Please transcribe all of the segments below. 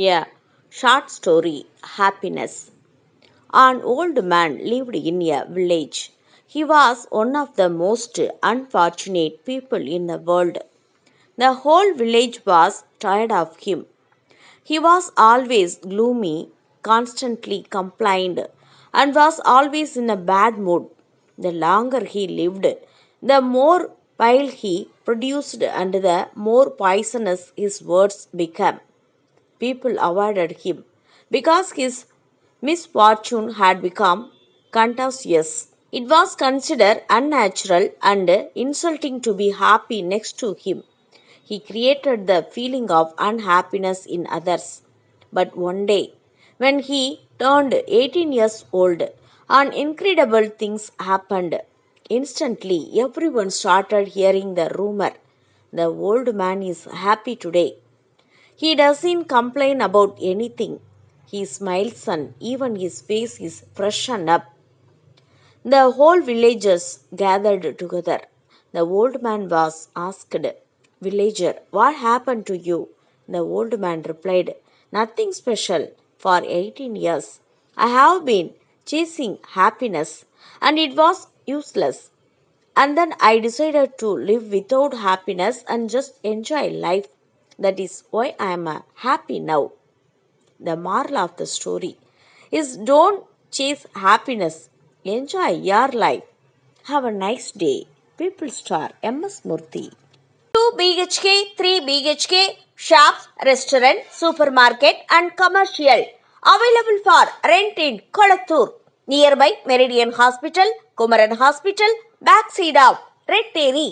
A short story, Happiness. An old man lived in a village. He was one of the most unfortunate people in the world. The whole village was tired of him. He was always gloomy, constantly complained, and was always in a bad mood. The longer he lived, the more bile he produced and the more poisonous his words became. People avoided him because his misfortune had become contagious. It was considered unnatural and insulting to be happy next to him. He created the feeling of unhappiness in others. But one day, when he turned 18 years old, an incredible things happened. Instantly, everyone started hearing the rumor. The old man is happy today. He doesn't complain about anything. He smiles and even his face is freshened up. The whole villagers gathered together. The old man was asked, "Villager, what happened to you?" The old man replied, "Nothing special. For 18 years, I have been chasing happiness and it was useless. And then I decided to live without happiness and just enjoy life. That is why I am happy now." The moral of the story is don't chase happiness, enjoy your life. Have a nice day. People Star MS Murthy. 2 BHK, 3 BHK, shops, restaurant, supermarket and commercial. Available for rent in Kolattur. Nearby Meridian Hospital, Kumaran Hospital, backside of Red Terry.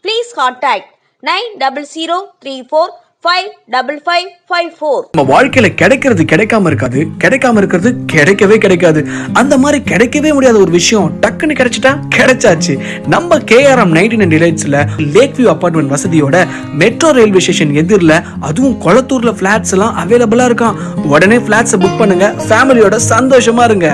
Please contact 9034555554. நம்ம வாழ்க்கையில கிடைக்கிறது கிடைக்காம இருக்காது, கிடைக்காம இருக்கிறது கிடைக்கவே கிடைக்காது. அந்த மாதிரி கிடைக்கவே முடியாத ஒரு விஷயம் டக்குன்னு கிடைச்சிட்டா கிடைச்சாச்சு. நம்ம KRM 99 டிலைட்ஸ்ல லேக் வியூ அபார்ட்மெண்ட் வசதியோட மெட்ரோ ரயில்வே ஸ்டேஷன் எதிரில், அதுவும் கொளத்தூர்ல பிளாட்ஸ் எல்லாம் அவைலபிளா இருக்கான். உடனே பிளாட்ஸ் புக் பண்ணுங்க, ஃபேமிலியோட சந்தோஷமா இருங்க.